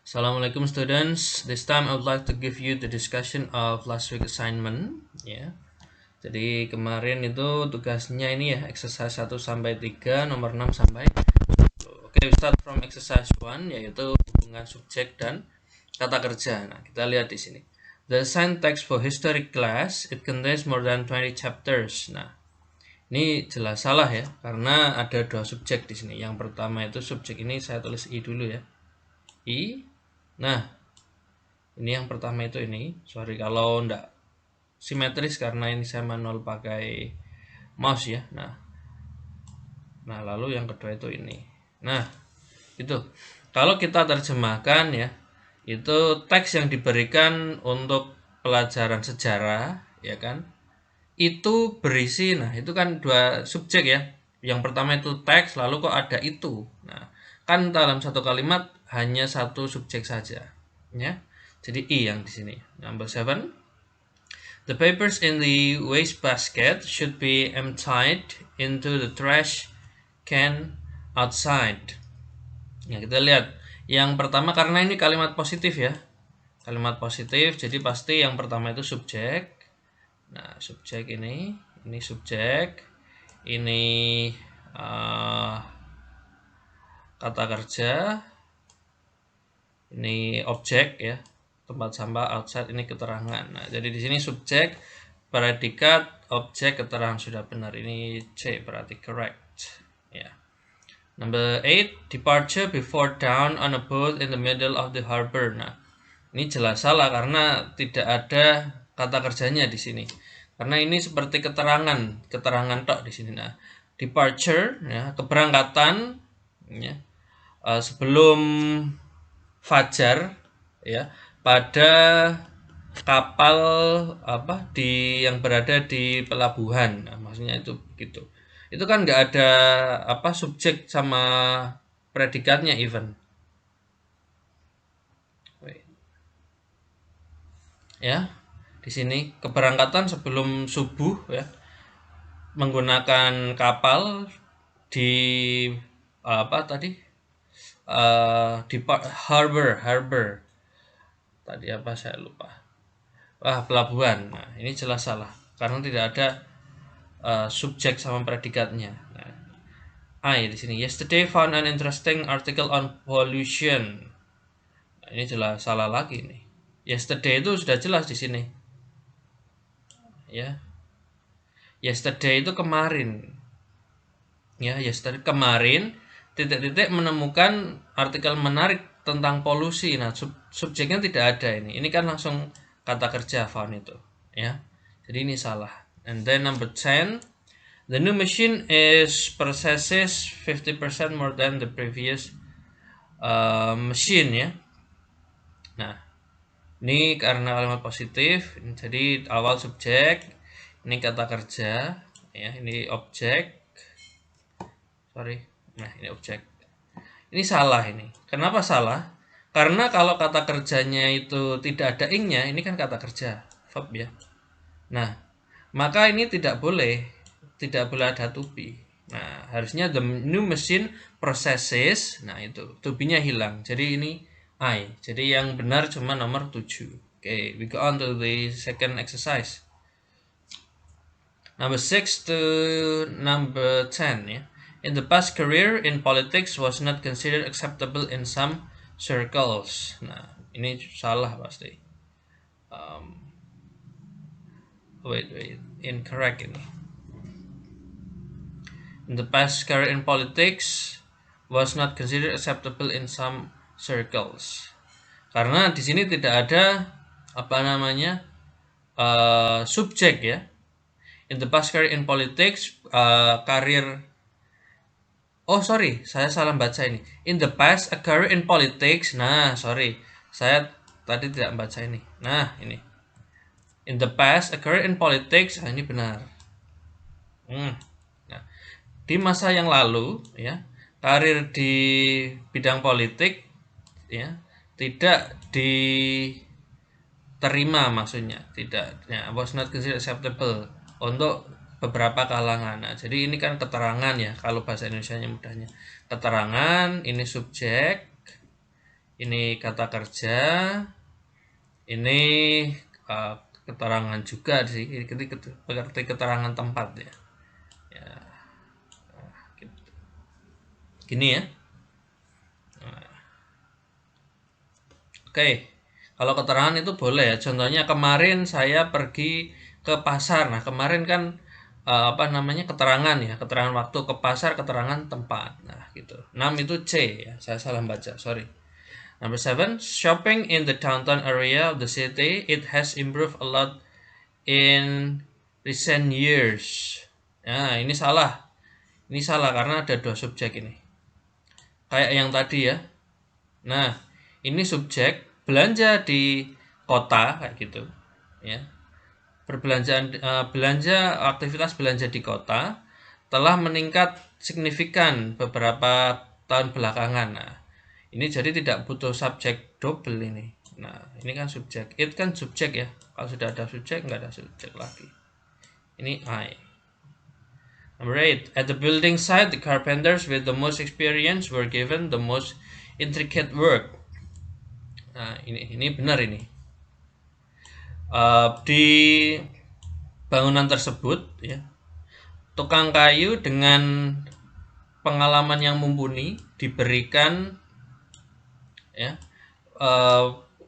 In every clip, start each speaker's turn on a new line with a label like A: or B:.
A: Assalamualaikum students. This time I would like to give you the discussion of last week assignment. Ya. Jadi kemarin itu tugasnya ini ya exercise 1 sampai 3, nomor 6 sampai 10. Oke, we start from exercise 1 yaitu hubungan subjek dan kata kerja. Nah, kita lihat di sini. The assigned text for history class it contains more than 20 chapters. Nah, ini jelas salah ya karena ada dua subjek di sini. Yang pertama itu subjek ini saya tulis I dulu ya. I. Nah, ini yang pertama itu ini, sorry kalau enggak simetris karena ini saya manual pakai mouse ya. Nah lalu yang kedua itu ini. Nah, itu kalau kita terjemahkan ya, itu teks yang diberikan untuk pelajaran sejarah ya kan, itu berisi, nah itu kan dua subjek ya. Yang pertama itu teks, lalu kok ada itu. Nah, kan dalam satu kalimat hanya satu subjek saja ya. Jadi I yang di sini. Number 7. The papers in the waste basket should be emptied into the trash can outside. Ya, kita lihat. Yang pertama karena ini kalimat positif ya. Kalimat positif, jadi pasti yang pertama itu subjek. Nah, subjek ini subjek. Ini kata kerja. Ini objek ya. Tempat sampah outside ini keterangan. Nah, jadi di sini subjek, predikat, objek, keterangan sudah benar. Ini C berarti correct. Ya. Number 8, departure before dawn on a boat in the middle of the harbor. Nah, ini jelas salah karena tidak ada kata kerjanya di sini. Karena ini seperti keterangan tok di sini. Nah, departure ya, keberangkatan ya, sebelum fajar ya, pada kapal yang berada di pelabuhan. Nah, maksudnya itu begitu. Itu kan nggak ada subjek sama predikatnya even. Ya, di sini keberangkatan sebelum subuh ya, menggunakan kapal di di harbor. Tadi apa saya lupa. Pelabuhan. Nah, ini jelas salah karena tidak ada subjek sama predikatnya. Nah, I di sini. Yesterday found an interesting article on pollution. Nah, ini jelas salah lagi nih. Yesterday itu sudah jelas di sini. Ya. Yesterday itu kemarin. Ya, yesterday kemarin titik-titik menemukan artikel menarik tentang polusi. Nah, subjeknya tidak ada ini. Ini kan langsung kata kerja found itu, ya. Jadi ini salah. And then number 10, the new machine is processes 50% more than the previous machine ya. Nah, ini karena kalimat positif, jadi awal subjek, ini kata kerja, ya, ini objek. Sorry, nah ini objek. Ini salah ini. Kenapa salah? Karena kalau kata kerjanya itu tidak ada ing-nya, ini kan kata kerja, verb ya. Nah, maka ini tidak boleh ada to be. Nah, harusnya the new machine processes. Nah, itu to be-nya hilang. Jadi ini I. Jadi yang benar cuma nomor 7. Okay, we go on to the second exercise. Number 6 to number 10 ya. In the past, career in politics was not considered acceptable in some circles. Nah, ini salah pasti. Wait, incorrect ini. In the past, career in politics was not considered acceptable in some circles. Karena di sini tidak ada subjek ya. In the past, career in politics, karir. Oh sorry, saya salah baca ini. In the past, a career in politics. Nah, sorry, saya tadi tidak membaca ini. Nah, ini. In the past, a career in politics. Nah, ini benar. Nah, di masa yang lalu, ya, karir di bidang politik, ya, tidak diterima maksudnya, tidak. Ya, was not considered acceptable untuk beberapa kalangan. Nah, jadi ini kan keterangan ya, kalau bahasa Indonesianya mudahnya. Keterangan, ini subjek, Ini kata kerja, ini keterangan juga sih, seperti keterangan tempat ya. Gitu. Gini ya. Oke, kalau keterangan itu boleh ya. Contohnya kemarin saya pergi ke pasar. Nah, kemarin kan keterangan ya, keterangan waktu ke pasar, keterangan tempat. Nah, gitu. 6 itu C ya. Saya salah baca, sorry. Number 7, shopping in the downtown area of the city, it has improved a lot in recent years. Nah, ini salah. Ini salah karena ada 2 subjek ini. Kayak yang tadi ya. Nah, ini subjek belanja di kota kayak gitu, ya. Aktivitas belanja di kota telah meningkat signifikan beberapa tahun belakangan. Nah, ini jadi tidak butuh subjek double ini. Nah, ini kan subjek. It kan subjek ya. Kalau sudah ada subjek nggak ada subjek lagi. Ini I. Number 8. At the building site, the carpenters with the most experience were given the most intricate work. Nah, ini benar ini. Di bangunan tersebut ya, tukang kayu dengan pengalaman yang mumpuni diberikan ya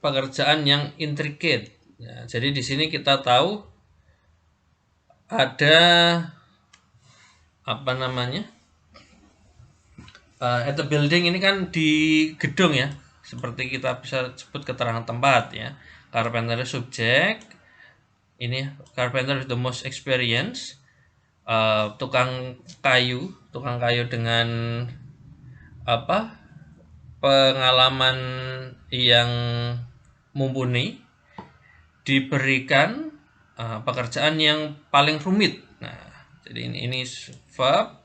A: pekerjaan yang intricate. Ya, jadi di sini kita tahu ada apa namanya? At the building ini kan di gedung ya, seperti kita bisa sebut keterangan tempat ya. Carpenter subjek, ini carpenter is the most experience. Tukang kayu dengan pengalaman yang mumpuni diberikan pekerjaan yang paling rumit. Nah, jadi ini verb,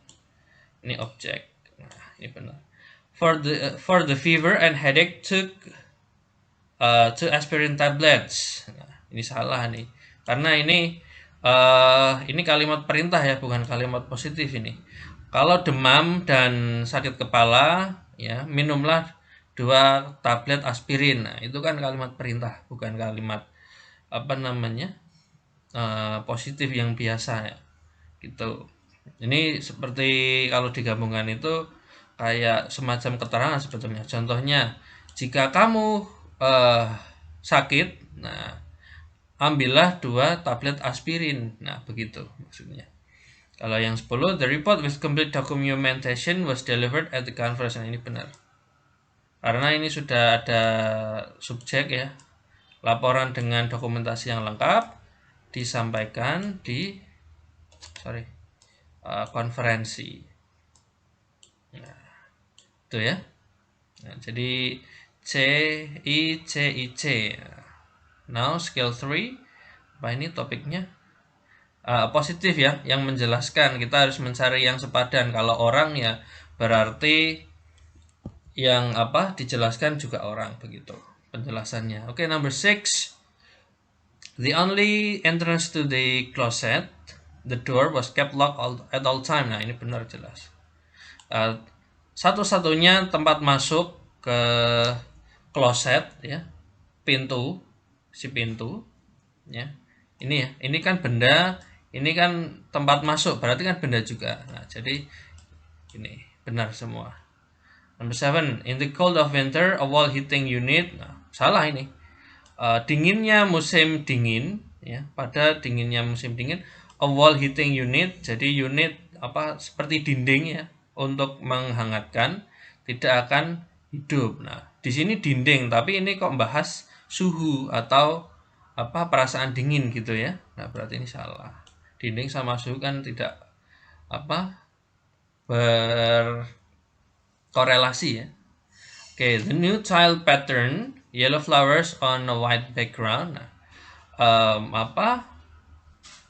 A: ini objek. Nah, ini benar. For the fever and headache took 2 aspirin tablets. Nah, ini salah nih. Karena ini kalimat perintah ya, bukan kalimat positif ini. Kalau demam dan sakit kepala, ya minumlah 2 tablet aspirin. Nah, itu kan kalimat perintah, bukan kalimat positif yang biasa ya. Gitu. Ini seperti kalau digabungkan itu kayak semacam keterangan sebetulnya. Contohnya, jika kamu sakit, nah ambillah 2 tablet aspirin. Nah, begitu maksudnya. Kalau yang 10, the report with complete documentation was delivered at the conference. Nah, ini benar. Karena ini sudah ada subjek ya. Laporan dengan dokumentasi yang lengkap disampaikan di konferensi. Nah, itu ya. Nah, jadi C. Now skill 3. Apa ini topiknya? Positif ya, yang menjelaskan. Kita harus mencari yang sepadan. Kalau orang ya berarti yang dijelaskan juga orang, begitu penjelasannya. Oke, number 6. The only entrance to the closet, the door was kept locked at all time. Nah, ini benar jelas. Satu-satunya tempat masuk ke kloset ya, pintu ya. Ini kan benda, ini kan tempat masuk, berarti kan benda juga. Nah, jadi ini benar semua. Number 7, in the cold of winter, a wall heating unit. Nah, salah ini. Dinginnya musim dingin ya, pada dinginnya musim dingin, a wall heating unit, jadi unit seperti dinding ya, untuk menghangatkan tidak akan hidup. Nah, di sini dinding, tapi ini kok bahas suhu atau perasaan dingin gitu ya. Nah, berarti ini salah. Dinding sama suhu kan tidak berkorelasi ya. Oke, the new tile pattern, yellow flowers on a white background. Nah,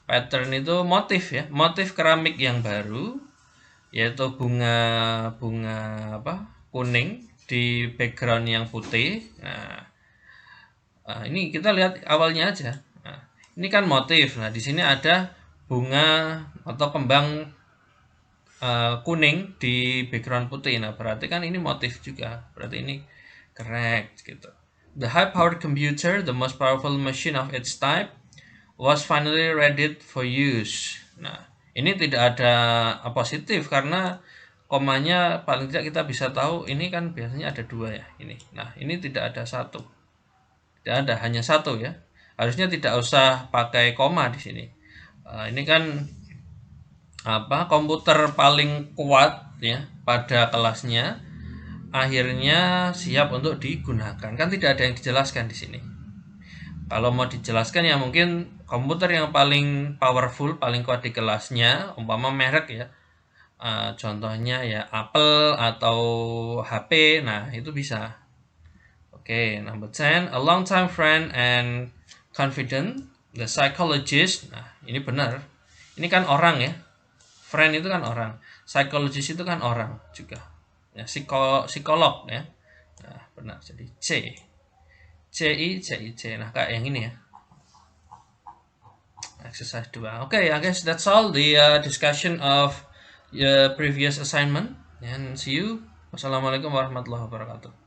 A: pattern itu motif ya, motif keramik yang baru, yaitu bunga kuning di background yang putih. Nah, ini kita lihat awalnya aja. Nah, ini kan motif. Nah, di sini ada bunga atau kembang kuning di background putih. Nah, berarti kan ini motif juga. Berarti ini Correct gitu. The high-powered computer, the most powerful machine of its type, was finally ready for use. Nah, ini tidak ada positif karena komanya paling tidak kita bisa tahu ini kan biasanya ada dua ya ini. Nah, ini tidak ada satu. Tidak ada, hanya satu ya. Harusnya tidak usah pakai koma di sini. Ini kan komputer paling kuat ya pada kelasnya akhirnya siap untuk digunakan. Kan tidak ada yang dijelaskan di sini. Kalau mau dijelaskan ya mungkin komputer yang paling powerful, paling kuat di kelasnya, umpama merek ya. Contohnya ya Apple atau HP, nah itu bisa. Oke, number 10, a long-time friend and confidant, the psychologist. Nah, ini benar. Ini kan orang ya. Friend itu kan orang. Psychologist itu kan orang juga. Ya, psikolog ya. Nah, benar. Jadi C. C. Nah, kayak yang ini ya. Exercise 2. Okay, I guess that's all the discussion of your previous assignment. And see you. Wassalamualaikum warahmatullahi wabarakatuh.